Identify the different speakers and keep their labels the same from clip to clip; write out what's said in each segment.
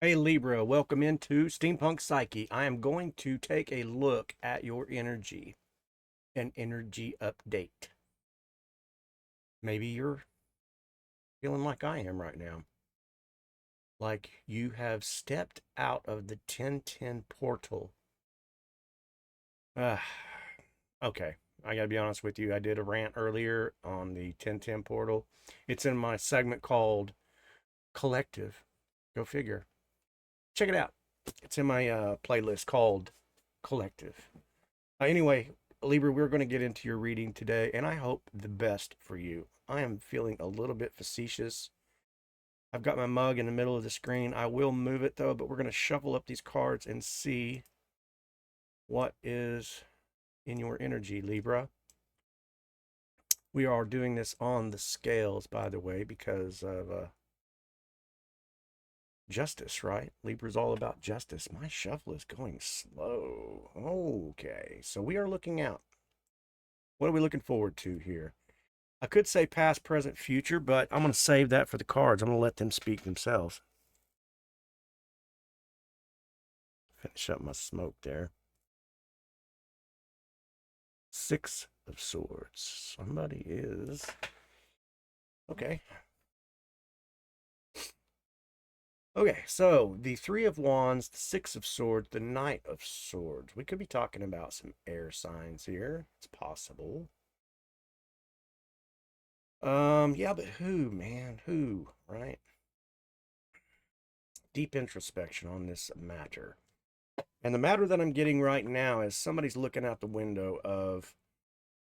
Speaker 1: Hey Libra, welcome into Steampunk Psyche. I am going to take a look at your energy, an energy update. Maybe you're feeling like I am right now, like you have stepped out of the 1010 portal. Ah, okay, I gotta be honest with you. I did a rant earlier on the 1010 portal. It's in my segment called Collective. Go figure. Check it out. It's in my playlist called Collective. Anyway, Libra, we're going to get into your reading today, and I hope the best for you. I am feeling a little bit facetious. I've got my mug in the middle of the screen. I will move it though, but we're going to shuffle up these cards and see what is in your energy, Libra. We are doing this on the scales, by the way, because of justice, right? Libra's all about justice. My shuffle is going slow. Okay, so we are looking out. What are we looking forward to here? I could say past, present, future, but I'm going to save that for the cards. I'm going to let them speak themselves. Finish up my smoke there. Six of Swords. Somebody is... Okay. Okay, so the Three of Wands, the Six of Swords, the Knight of Swords. We could be talking about some air signs here. It's possible. Yeah, but who, man? Who, right? Deep introspection on this matter. And the matter that I'm getting right now is somebody's looking out the window of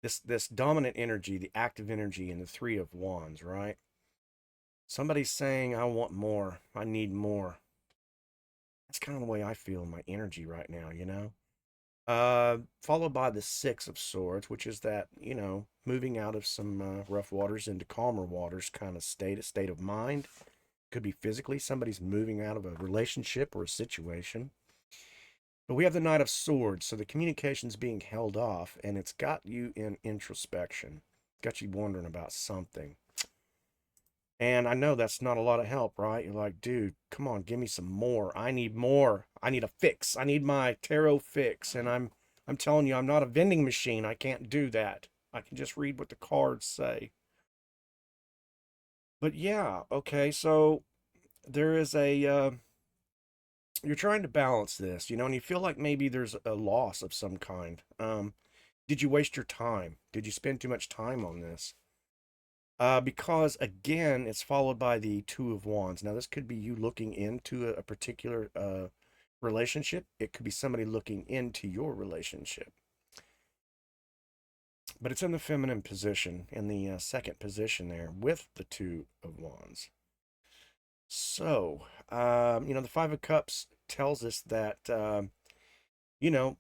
Speaker 1: this dominant energy, the active energy in the Three of Wands, right? Somebody's saying, I want more. I need more. That's kind of the way I feel in my energy right now, you know? Followed by the Six of Swords, which is that, moving out of some rough waters into calmer waters kind of a state of mind. Could be physically, somebody's moving out of a relationship or a situation. But we have the Knight of Swords, so the communication's being held off, and it's got you in introspection. It's got you wondering about something. And I know that's not a lot of help, right? You're like, dude, come on, give me some more. I need more. I need a fix. I need my tarot fix. And I'm telling you, I'm not a vending machine. I can't do that. I can just read what the cards say. But yeah, okay, so there is you're trying to balance this, and you feel like maybe there's a loss of some kind. Did you waste your time? Did you spend too much time on this? Because again, it's followed by the Two of Wands. Now, this could be you looking into a particular relationship. It could be somebody looking into your relationship. But it's in the feminine position, in the second position there, with the Two of Wands. So, the Five of Cups tells us that, you know,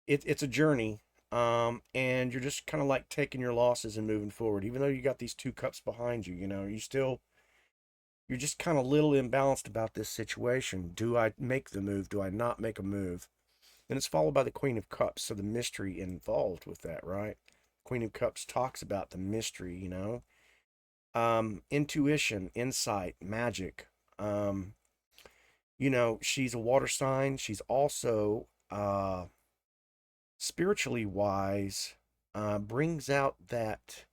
Speaker 1: it's a journey. And you're just kind of like taking your losses and moving forward. Even though you got these two cups behind you, you're just kind of a little imbalanced about this situation. Do I make the move? Do I not make a move? And it's followed by the Queen of Cups. So the mystery involved with that, right? Queen of Cups talks about the mystery, intuition, insight, magic. She's a water sign. She's also spiritually wise, brings out that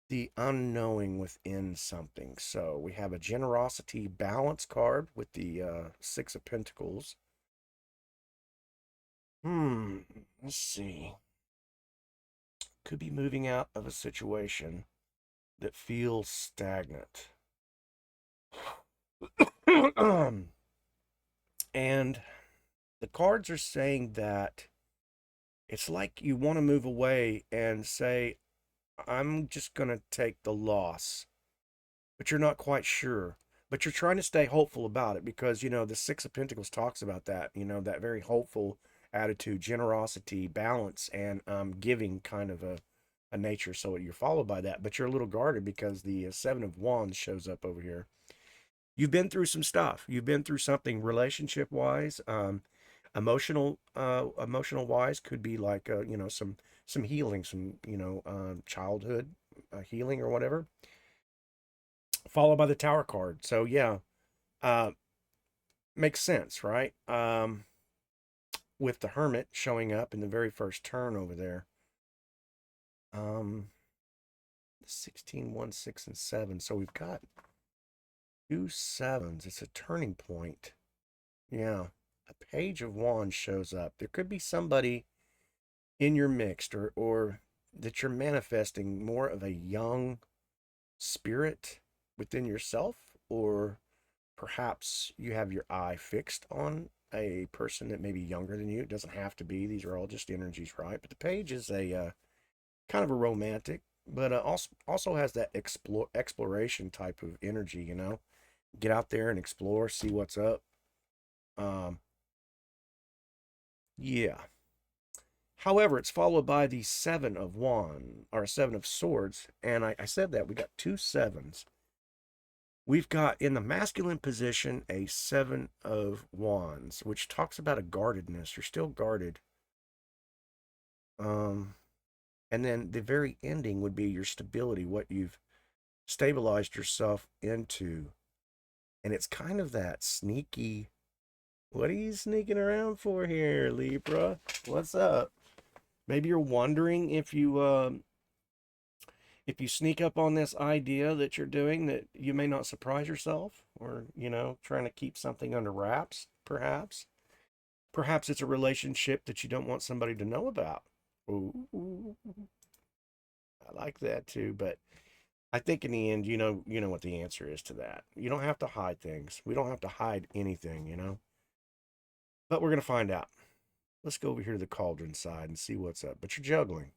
Speaker 1: the unknowing within something. So we have a generosity balance card with the Six of Pentacles. Let's see. Could be moving out of a situation that feels stagnant. And the cards are saying that it's like you want to move away and say, I'm just going to take the loss, but you're not quite sure. But you're trying to stay hopeful about it because, the Six of Pentacles talks about that, that very hopeful attitude, generosity, balance, and giving kind of a nature. So you're followed by that, but you're a little guarded because the Seven of Wands shows up over here. You've been through some stuff. You've been through something relationship wise, emotional wise. Could be like some healing, some childhood healing or whatever, followed by the Tower card. So yeah, uh makes sense, right? With the Hermit showing up in the very first turn over there. 16, 1, 6, and 7. So we've got 2 sevens. It's a turning point. Yeah. A Page of Wands shows up. There could be somebody in your mix, or that you're manifesting more of a young spirit within yourself, or perhaps you have your eye fixed on a person that may be younger than you. It doesn't have to be. These are all just energies, right? But the Page is a kind of a romantic, but also has that exploration type of energy, you know? Get out there and explore, see what's up. Yeah. However, it's followed by the 7 of Wands, or 7 of Swords, and I said that we got 2 sevens. We've got in the masculine position a 7 of Wands, which talks about a guardedness. You're still guarded. And then the very ending would be your stability, what you've stabilized yourself into. And it's kind of that sneaky, what are you sneaking around for here, Libra? What's up? Maybe you're wondering if you sneak up on this idea that you're doing, that you may not surprise yourself, or, you know, trying to keep something under wraps, perhaps. Perhaps it's a relationship that you don't want somebody to know about. Ooh, I like that too, but I think in the end, you know what the answer is to that. You don't have to hide things. We don't have to hide anything, you know. But we're gonna find out. Let's go over here to the cauldron side and see what's up. But you're juggling.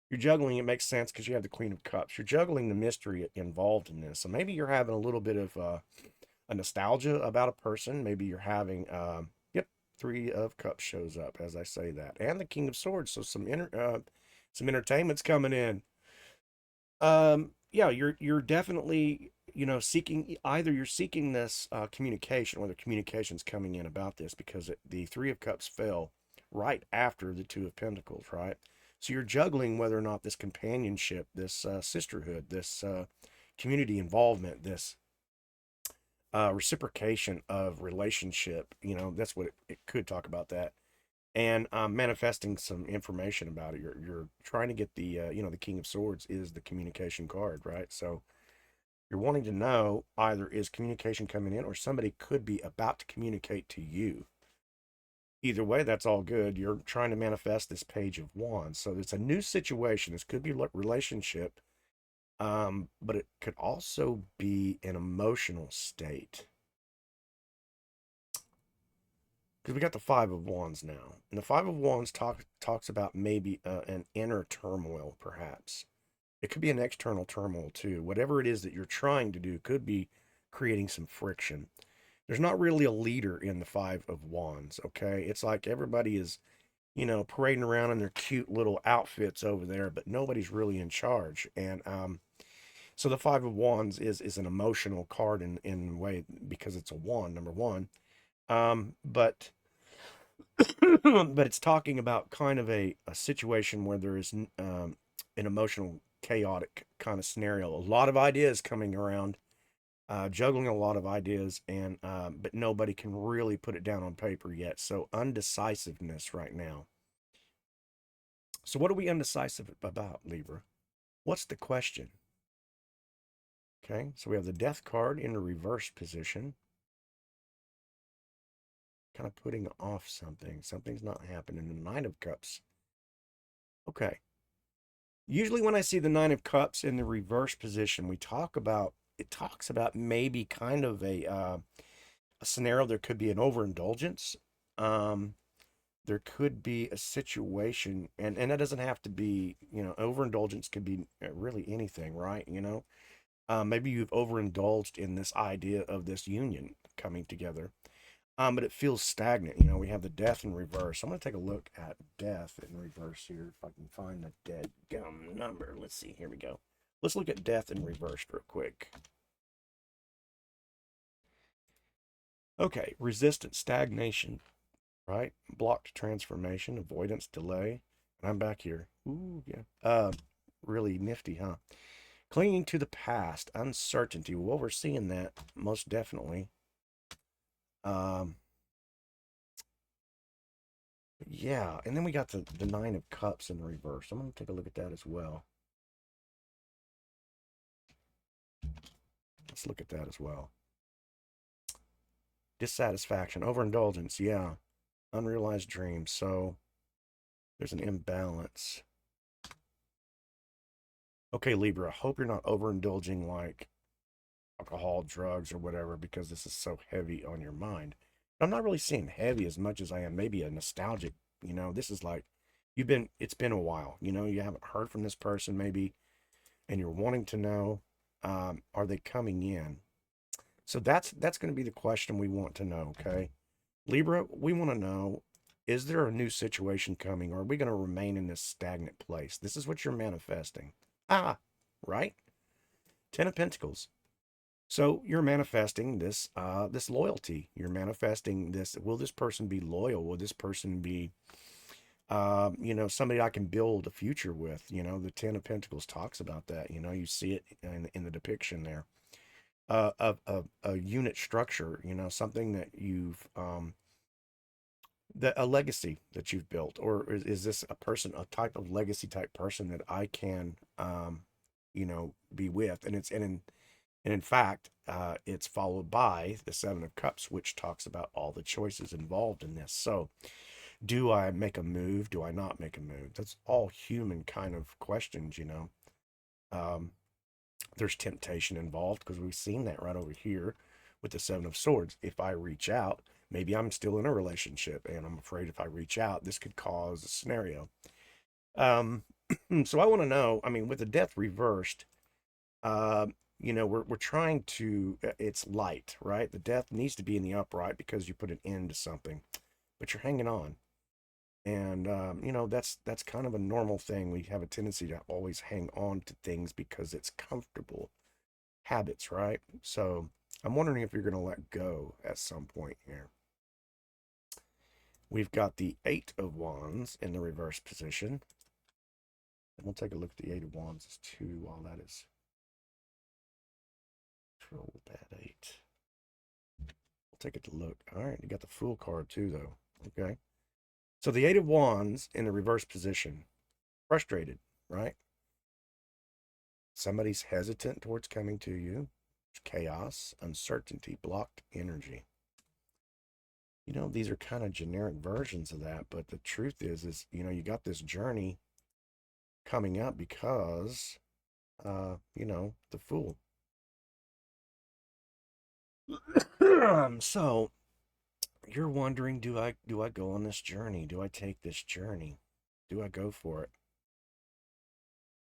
Speaker 1: You're juggling. It makes sense because you have the Queen of Cups. You're juggling the mystery involved in this. So maybe you're having a little bit of a nostalgia about a person. Maybe you're having, yep, 3 of Cups shows up as I say that, and the King of Swords. So some entertainment's coming in. Yeah, you're definitely, you know, seeking, either you're seeking this communication, or the communication's coming in about this, because the 3 of Cups fell right after the 2 of Pentacles, right? So you're juggling whether or not this companionship, this sisterhood, this community involvement, this reciprocation of relationship, you know, that's what it could talk about that, and manifesting some information about it. You're trying to get the you know, the King of Swords is the communication card, right? So you're wanting to know, either is communication coming in, or somebody could be about to communicate to you. Either way, that's all good. You're trying to manifest this Page of Wands. So it's a new situation. This could be a relationship, but it could also be an emotional state. Because we got the 5 of Wands now. And the 5 of Wands talks about maybe an inner turmoil, perhaps. It could be an external turmoil, too. Whatever it is that you're trying to do could be creating some friction. There's not really a leader in the 5 of Wands, okay? It's like everybody is, you know, parading around in their cute little outfits over there, but nobody's really in charge. And so the 5 of Wands is an emotional card in a way, because it's a wand, number one. But but it's talking about kind of a situation where there is an emotional, chaotic kind of scenario. A lot of ideas coming around, juggling a lot of ideas, and but nobody can really put it down on paper yet. So undecisiveness right now. So what are we undecisive about, Libra? What's the question? Okay, so we have the Death card in the reverse position. Kind of putting off something. Something's not happening. The 9 of Cups. Okay. Usually when I see the 9 of Cups in the reverse position, it talks about maybe kind of a scenario. There could be an overindulgence. There could be a situation, and that doesn't have to be, you know, overindulgence could be really anything, right? You know, maybe you've overindulged in this idea of this union coming together. But it feels stagnant. You know, we have the Death in reverse. I'm going to take a look at Death in reverse here, if I can find the dead gum number. Let's see. Here we go. Let's look at Death in reverse real quick. Okay, resistance, stagnation, right? Blocked transformation, avoidance, delay. And I'm back here. Ooh, yeah. Really nifty, huh? Clinging to the past, uncertainty. Well, we're seeing that most definitely. Um, yeah, and then we got the Nine of Cups in the reverse. I'm going to take a look at that as well. Let's look at that as well. Dissatisfaction, overindulgence, yeah. Unrealized dreams. So there's an imbalance. Okay, Libra, hope you're not overindulging like alcohol, drugs, or whatever, because this is so heavy on your mind. I'm not really seeing heavy as much as I am maybe a nostalgic, this is like it's been a while, you haven't heard from this person maybe, and you're wanting to know, are they coming in? So that's going to be the question we want to know, okay? Libra, we want to know, is there a new situation coming, or are we going to remain in this stagnant place? This is what you're manifesting. Right? Ten of Pentacles. So you're manifesting this loyalty. You're manifesting this. Will this person be loyal? Will this person be, somebody I can build a future with? The Ten of Pentacles talks about that. You see it in the depiction there. Of a unit structure. Something that you've a legacy that you've built, or is this a type of legacy type person that I can, be with? And in fact, it's followed by the Seven of Cups, which talks about all the choices involved in this. So, do I make a move? Do I not make a move? That's all human kind of questions. Um, there's temptation involved because we've seen that right over here with the Seven of Swords. If I reach out, maybe I'm still in a relationship and I'm afraid if I reach out, this could cause a scenario. So I want to know, I mean, with the death reversed, uh, we're trying to, it's light, right? The death needs to be in the upright because you put an end to something, but you're hanging on. And, that's kind of a normal thing. We have a tendency to always hang on to things because it's comfortable habits, right? So I'm wondering if you're going to let go at some point here. We've got the Eight of Wands in the reverse position. And we'll take a look at the Eight of Wands as too while that is control that eight. We'll take it to look. All right, you got the Fool card too, though. Okay. So the Eight of Wands in the reverse position. Frustrated, right? Somebody's hesitant towards coming to you. Chaos, uncertainty, blocked energy. These are kind of generic versions of that, but the truth is, you got this journey coming up because, the Fool. So you're wondering, do I go on this journey? Do I take this journey? Do I go for it?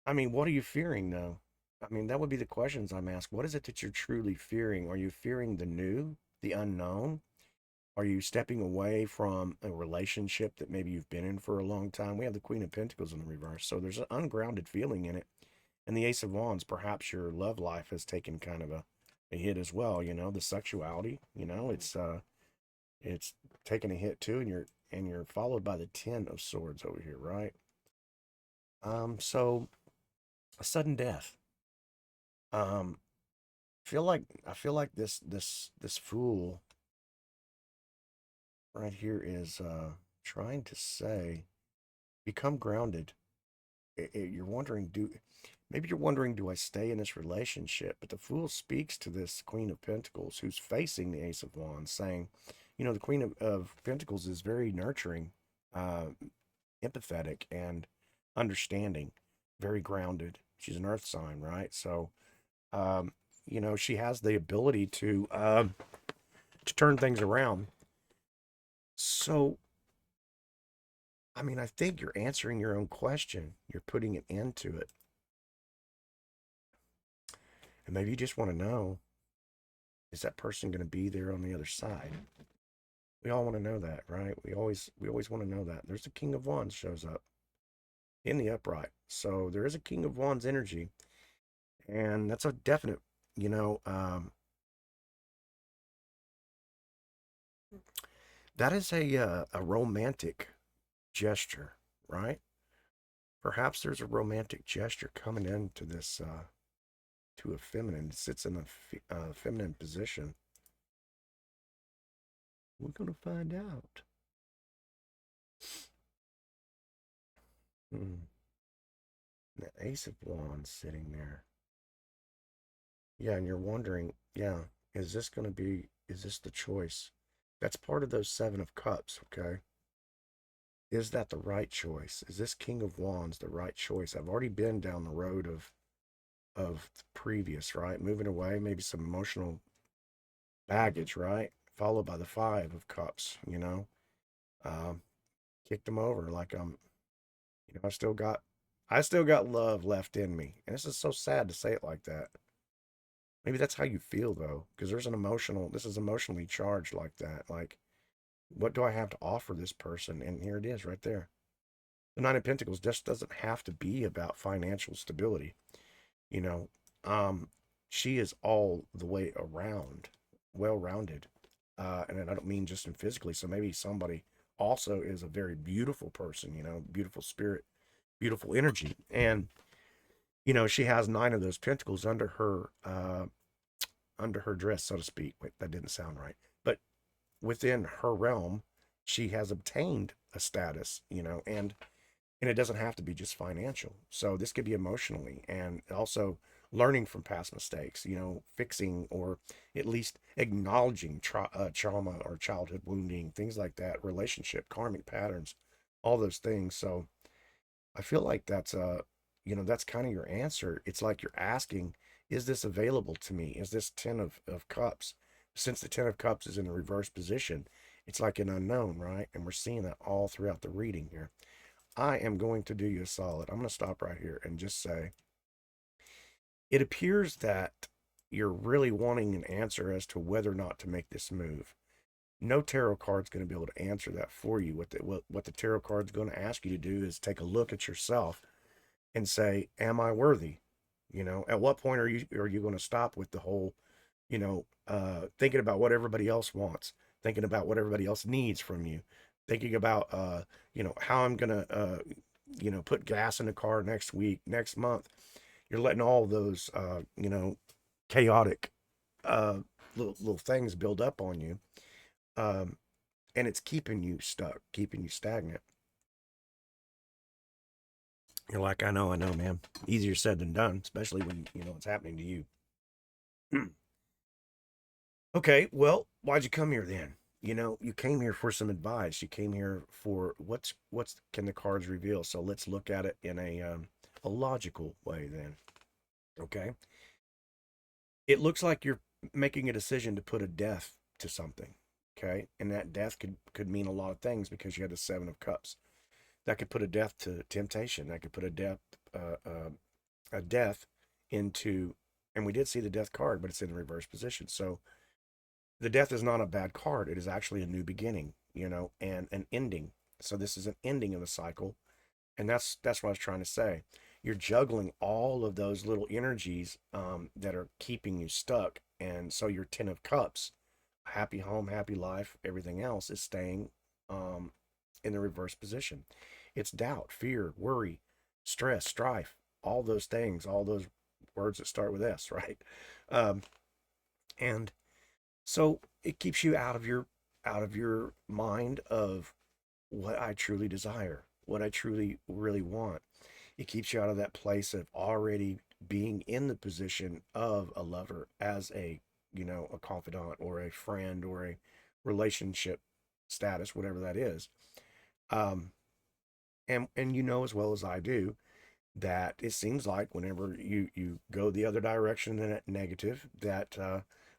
Speaker 1: I mean, what are you fearing though? I mean, that would be the questions I'm asked. What is it that you're truly fearing? Are you fearing the new, the unknown? Are you stepping away from a relationship that maybe you've been in for a long time? We have the Queen of Pentacles in the reverse, so there's an ungrounded feeling in it. And the Ace of Wands, perhaps your love life has taken kind of a hit as well. The sexuality, it's taken a hit too, and you're followed by the Ten of Swords over here, right? So a sudden death. Um, I feel like this Fool right here is trying to say, become grounded. You're wondering, do I stay in this relationship? But the Fool speaks to this Queen of Pentacles who's facing the Ace of Wands, saying, the Queen of Pentacles is very nurturing, uh, empathetic, and understanding, very grounded. She's an earth sign, right? So, um, she has the ability to turn things around. So, I mean, I think you're answering your own question. You're putting an end to it. And maybe you just want to know, is that person going to be there on the other side? We all want to know that, right? We always want to know that. There's the King of Wands shows up in the upright. So there is a King of Wands energy. And that's a definite, you know, that is a romantic gesture, right? Perhaps there's a romantic gesture coming into this, to a feminine. It sits in a feminine position. We're going to find out. Hmm. The Ace of Wands sitting there. Yeah, and you're wondering, yeah, is this the choice? That's part of those Seven of Cups, okay? Is that the right choice? Is this King of Wands the right choice? I've already been down the road of the previous, right? Moving away, maybe some emotional baggage, right? Followed by the Five of Cups, Um, kicked them over like I still got love left in me. And this is so sad to say it like that. Maybe that's how you feel though, because this is emotionally charged like that. Like, what do I have to offer this person? And here it is right there. The Nine of Pentacles just doesn't have to be about financial stability. You know, um, she is all the way around, well rounded. And I don't mean just in physically. So maybe somebody also is a very beautiful person, beautiful spirit, beautiful energy. And, she has nine of those pentacles under her dress, so to speak. Wait, that didn't sound right. But within her realm, she has obtained a status, and it doesn't have to be just financial. So this could be emotionally and also learning from past mistakes, fixing or at least acknowledging trauma or childhood wounding, things like that, relationship, karmic patterns, all those things. So I feel like that's kind of your answer. It's like you're asking, is this available to me? Is this 10 of cups? Since the 10 of cups is in the reverse position, it's like an unknown, right? And we're seeing that all throughout the reading here. I am going to do you a solid. I'm going to stop right here and just say it appears that you're really wanting an answer as to whether or not to make this move. No tarot card's going to be able to answer that for you. What the tarot card's going to ask you to do is take a look at yourself and say, am I worthy? At what point are you going to stop with the whole, thinking about what everybody else wants, thinking about what everybody else needs from you, thinking about, how I'm going to, put gas in the car next week, next month. You're letting all those, chaotic, uh, little things build up on you. Um, and it's keeping you stuck, keeping you stagnant. You're like, I know, man. Easier said than done, especially when it's happening to you. Okay, well, why'd you come here then? You came here for some advice. You came here for what's can the cards reveal? So let's look at it in a logical way then. Okay, it looks like you're making a decision to put a death to something. Okay, and that death could mean a lot of things because you had the Seven of Cups. That could put a death to temptation. That could put a death into, and we did see the death card, but it's in the reverse position. So the death is not a bad card. It is actually a new beginning, and an ending. So this is an ending of a cycle, and that's what I was trying to say. You're juggling all of those little energies that are keeping you stuck, and so your 10 of cups, happy home, happy life, everything else is staying in the reverse position. It's doubt, fear, worry, stress, strife, all those things, all those words that start with S, right? Um, and so it keeps you out of your mind of what I truly desire, what I truly really want. It keeps you out of that place of already being in the position of a lover as a confidant or a friend or a relationship status, whatever that is. Um, and you know as well as I do that it seems like whenever you go the other direction than that negative, that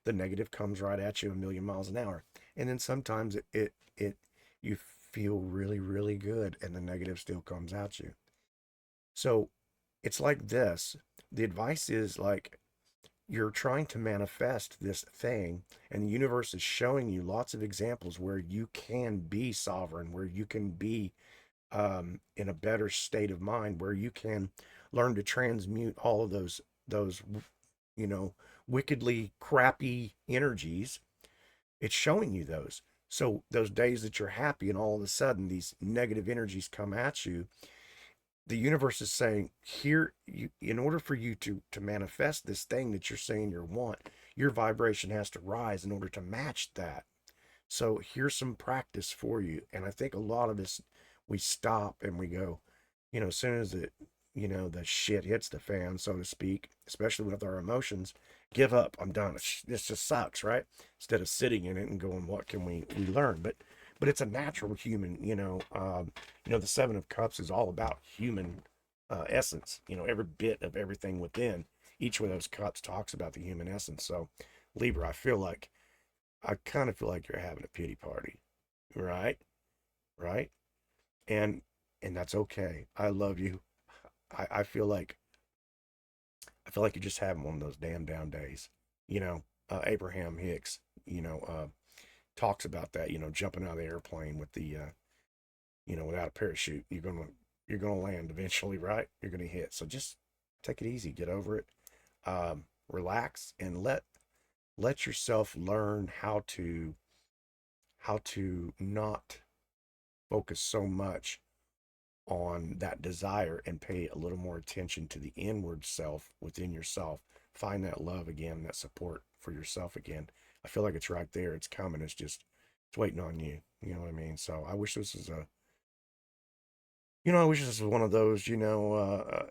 Speaker 1: the negative comes right at you a million miles an hour, and then sometimes it you feel really really good, and the negative still comes at you. So it's like this. The advice is like you're trying to manifest this thing, and the universe is showing you lots of examples where you can be sovereign, where you can be in a better state of mind, where you can learn to transmute all of those you know wickedly crappy energies. It's showing you those. So those days that you're happy and all of a sudden these negative energies come at you, the universe is saying, here, in order for you to manifest this thing that you're saying you want, your vibration has to rise in order to match that. So here's some practice for you. And I think a lot of us, we stop and we go, as soon as the shit hits the fan, so to speak, especially with our emotions, give up. I'm done. This just sucks, right? Instead of sitting in it and going, what can we learn? But it's a natural human, the Seven of Cups is all about human essence, every bit of everything within each of those cups talks about the human essence. So Libra, I kind of feel like you're having a pity party, right? Right? And that's okay. I love you. I feel like you're just having one of those damn down days. Abraham Hicks, talks about that, jumping out of the airplane with the without a parachute. You're gonna land eventually, right? You're gonna hit. So just take it easy, get over it. Relax and let yourself learn how to not focus so much on that desire and pay a little more attention to the inward self within yourself. Find that love again, that support for yourself again. I feel like it's right there. It's coming. It's waiting on you. You know what I mean? So I wish this was one of those,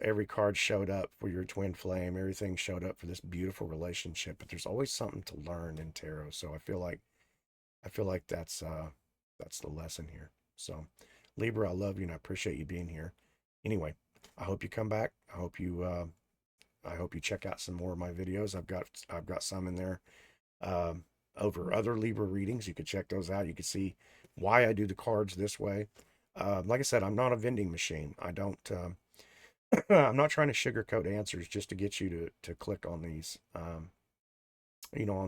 Speaker 1: every card showed up for your twin flame. Everything showed up for this beautiful relationship, but there's always something to learn in tarot. So I feel like that's the lesson here. So Libra, I love you and I appreciate you being here. Anyway, I hope you come back. I hope you check out some more of my videos. I've got some in there over other Libra readings. You could check those out. You can see why I do the cards this way. Like I said, I'm not a vending machine. I don't. I'm not trying to sugarcoat answers just to get you to click on these. On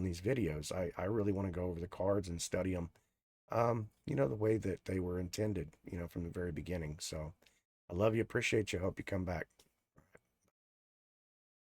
Speaker 1: these videos. I really want to go over the cards and study them. The way that they were intended. From the very beginning. So I love you, appreciate you. Hope you come back.